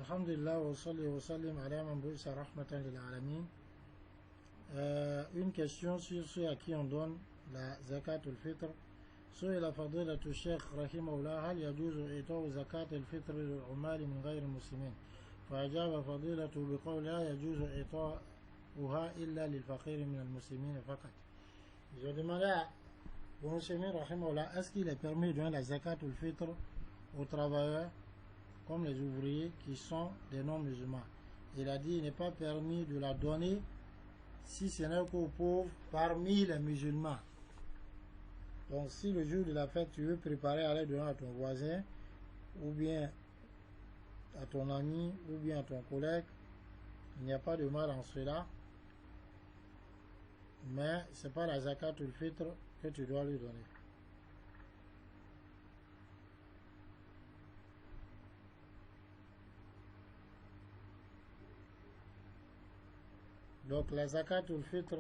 Alhamdulillah wa salli wa sallim ala man bu'isa rahmatan lil alamin. Une question sur ceux à qui on donne la zakat al-fitr. سئل فضيلة الشيخ رحمه الله هل يجوز إعطاء زكاة الفطر للعمال من غير المسلمين؟ فأجاب فضيلته بقول لا يجوز إعطاؤها إلا للفقير من المسلمين فقط. Je demandais au musulman rahimahullah, est-ce qu'il est permis de donner la zakat al-fitr aux travailleurs comme les ouvriers qui sont des non-musulmans? Il a dit il n'est pas permis de la donner si ce n'est qu'aux pauvres parmi les musulmans. Donc si le jour de la fête tu veux préparer à aller donner à ton voisin ou bien à ton ami ou bien à ton collègue, il n'y a pas de mal en cela, mais ce n'est pas la zakat al-fitr que tu dois lui donner. Donc la zakat al-fitr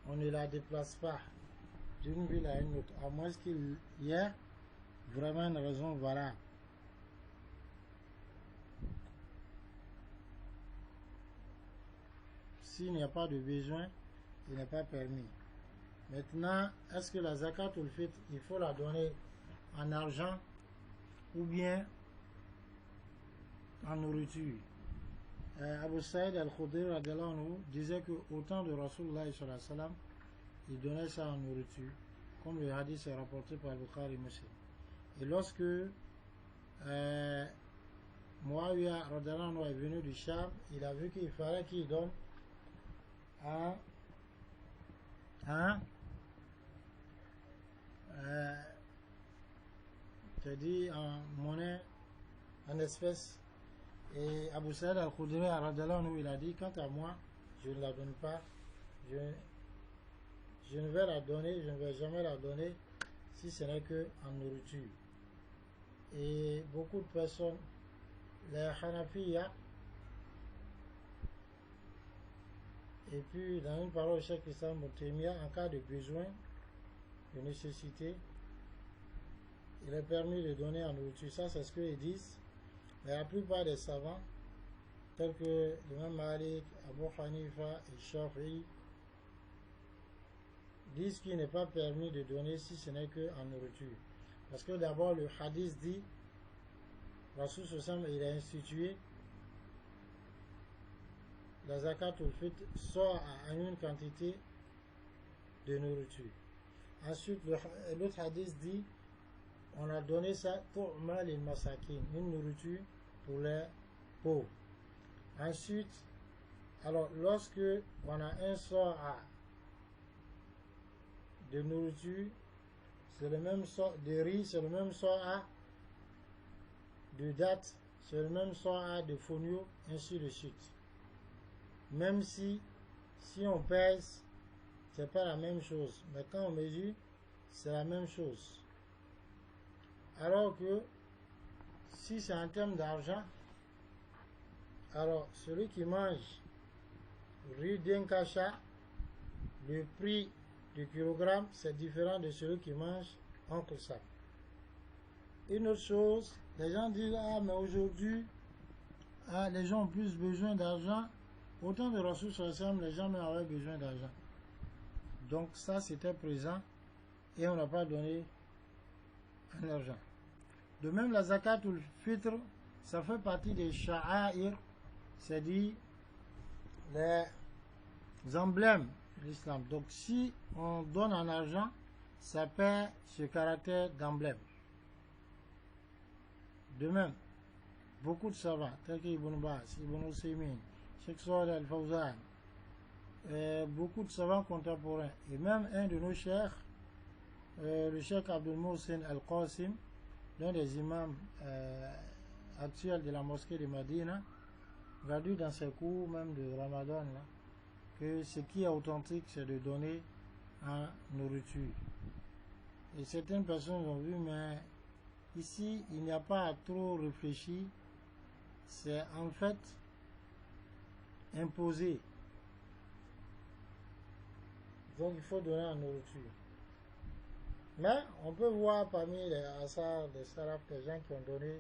on ne la déplace pas d'une ville à une autre, à moins qu'il y ait vraiment une raison valable. S'il n'y a pas de besoin, il n'est pas permis. Maintenant, est-ce que la zakat al-fitr, il faut la donner en argent ou bien en nourriture? Abu Saïd al-Khudri disait qu'au temps de Rasulullah sallallahu alayhi wa sallam, il donnait ça en nourriture, comme le hadith est rapporté par Bukhari Muslim. Et lorsque Muawiyah est venu du Sham, il a vu qu'il fallait qu'il donne en monnaie, en espèces. Et Abu Saïd al-Khudri il a dit, quant à moi, je ne la donne pas, je ne vais la donner, je ne vais jamais la donner si ce n'est que en nourriture. Et beaucoup de personnes, les Hanafiya, et puis dans une parole Cheikh Islam Moutemia, en cas de besoin, de nécessité, il est permis de donner en nourriture. Ça, c'est ce qu'ils disent. Mais la plupart des savants, tels que l'imam Malik, Abu Hanifa et Shafi'i, disent qu'il n'est pas permis de donner si ce n'est qu'en nourriture. Parce que d'abord, le hadith dit, Rasul sallam, il a institué la zakat al-fitr soit à une quantité de nourriture. Ensuite, l'autre hadith dit, on a donné ça pour mal et masakin, une nourriture pour les pauvres. Ensuite, alors lorsque on a un sort de nourriture, c'est le même sort de riz, c'est le même sort de dattes, c'est le même sort de fonio, ainsi de suite. Même si on pèse, c'est pas la même chose, mais quand on mesure, c'est la même chose. Alors que si c'est en termes d'argent, alors celui qui mange riz d'un cacha, le prix du kilogramme, c'est différent de celui qui mange oncle sac. Une autre chose, les gens disent, mais aujourd'hui, les gens ont plus besoin d'argent. Au temps de Rasul sallallahu alayhi wa sallam, les gens même avaient besoin d'argent. Donc ça, c'était présent et on n'a pas donné un argent. De même, la zakat al-fitr, ça fait partie des sha'air, c'est-à-dire les emblèmes de l'islam. Donc si on donne en argent, ça perd ce caractère d'emblème. De même, beaucoup de savants, tels que Ibn Baz, Ibn Usaymin, Cheikh Salih al-Fawzan, beaucoup de savants contemporains, et même un de nos cheikhs, le cheikh Abdul Mohsen al-Qasim, l'un des imams actuels de la mosquée de Medina, va dire dans ses cours même de Ramadan là, que ce qui est authentique, c'est de donner en nourriture. Et certaines personnes ont vu, mais ici, il n'y a pas à trop réfléchir. C'est en fait imposé. Donc, il faut donner la nourriture. Mais on peut voir parmi les Assar, des Sarafs, des gens qui ont donné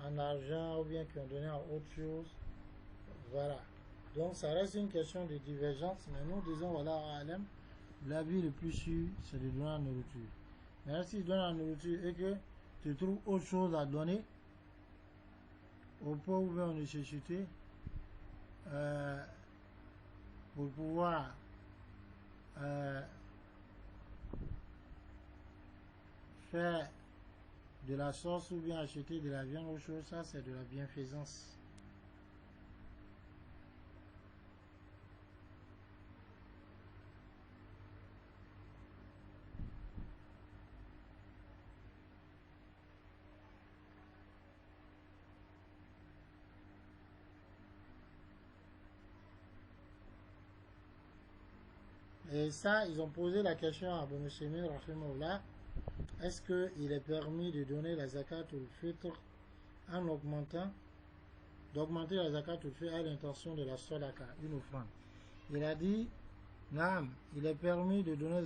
en argent ou bien qui ont donné en autre chose. Voilà. Donc, ça reste une question de divergence. Mais nous disons, voilà, Alem, l'avis le plus sûr, c'est de donner la nourriture. Mais si tu donnes la nourriture et que tu trouves autre chose à donner aux pauvres ou aux nécessités, pour pouvoir faire de la sauce ou bien acheter de la viande ou autre chose, ça c'est de la bienfaisance. Et ça, ils ont posé la question à Ibn Semir, est-ce qu'il est permis de donner la zakat ou le fitr en augmentant, d'augmenter la zakat ou le fitr à l'intention de la sadaqa, une offrande. Il a dit, Naam, il est permis de donner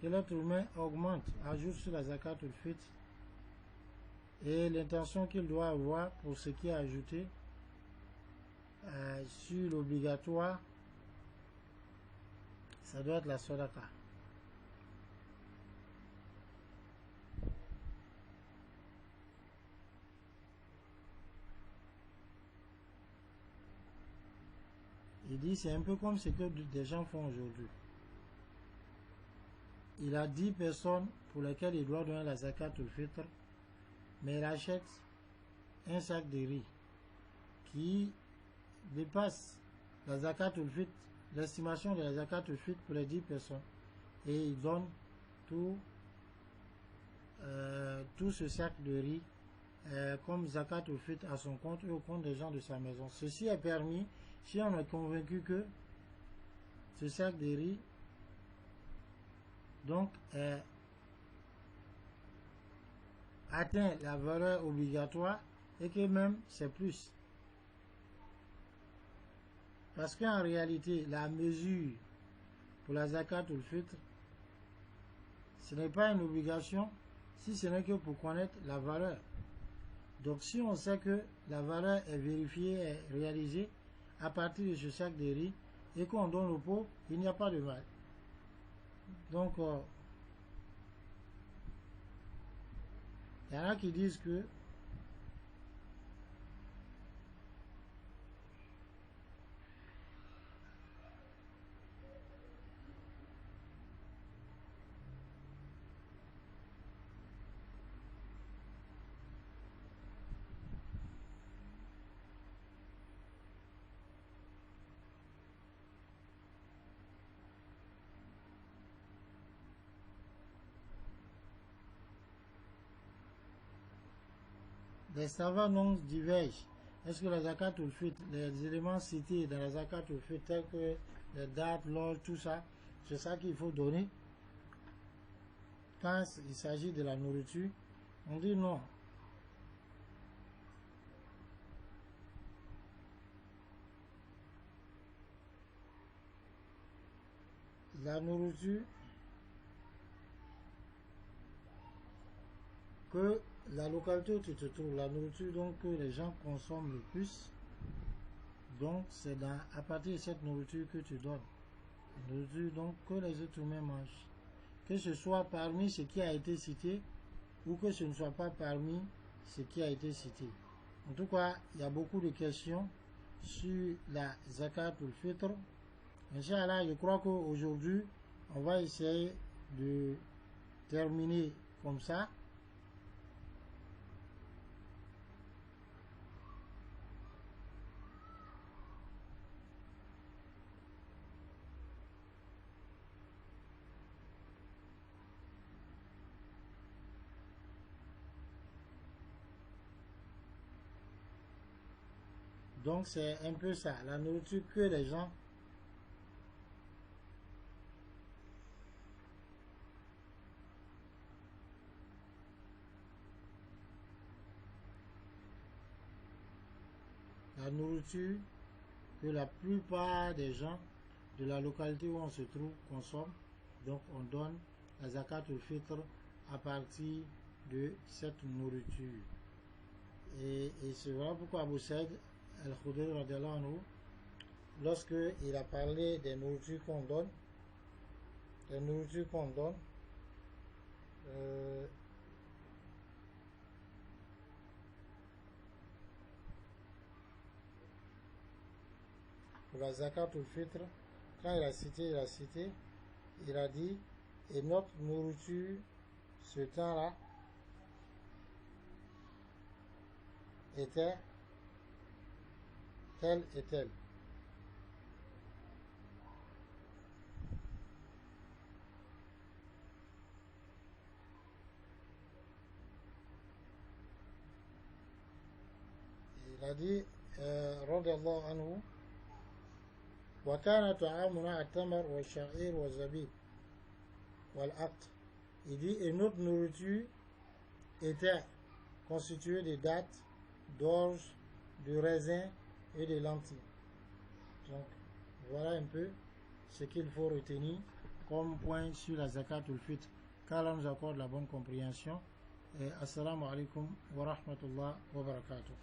que l'être humain augmente, ajoute sur la zakat ou le fitr et l'intention qu'il doit avoir pour ce qui est ajouté sur l'obligatoire, ça doit être la sadaqa. Il dit c'est un peu comme ce que des gens font aujourd'hui. Il a 10 personnes pour lesquelles il doit donner la zakat ou le fitr, mais il achète un sac de riz qui dépasse la zakat ou le fitr, l'estimation de la zakat ou le fitr pour les 10 personnes, et il donne tout ce sac de riz comme zakat ou fitr à son compte et au compte des gens de sa maison. Ceci est permis si on est convaincu que ce sac de riz donc atteint la valeur obligatoire et que même c'est plus. Parce qu'en réalité, la mesure pour la zakat ou le fitr, ce n'est pas une obligation si ce n'est que pour connaître la valeur. Donc si on sait que la valeur est vérifiée, est réalisée à partir de ce sac de riz et qu'on donne au pauvre, il n'y a pas de mal. Donc il y en a qui disent que les savants non divergent. Est-ce que la zakat ou le fitr, les éléments cités dans la zakat ou le fitr, tels que les dates, l'or, tout ça, c'est ça qu'il faut donner quand il s'agit de la nourriture? On dit non. La nourriture que la localité où tu te trouves, la nourriture donc que les gens consomment le plus, donc c'est à partir de cette nourriture que tu donnes. La nourriture donc que les êtres humains mangent. Que ce soit parmi ce qui a été cité ou que ce ne soit pas parmi ce qui a été cité. En tout cas, il y a beaucoup de questions sur la zakat ou le fitr. Inch'Allah, je crois qu'aujourd'hui, on va essayer de terminer comme ça. Donc c'est un peu ça, la nourriture que les gens la nourriture que la plupart des gens de la localité où on se trouve consomment. Donc on donne la zakat al-fitr à partir de cette nourriture. Et c'est voilà pourquoi Abu Saïd al-Khudri radiyallahu anhu, lorsque il a parlé des nourritures qu'on donne, pour la zakat al-fitr, quand il a cité, il a dit, et notre nourriture, ce temps-là, était telle et telle. Il a dit, radiyallahu anhu, وكان طعامنا التمر والشعير والزبيب والعقد. Il dit, et notre nourriture était constituée de dattes, d'orge, de raisins et de lentilles. Donc, voilà un peu ce qu'il faut retenir comme point sur la zakat al-fitr, qu'Allah nous accorde la bonne compréhension. Et assalamu alaikum wa rahmatullah wa barakatuh.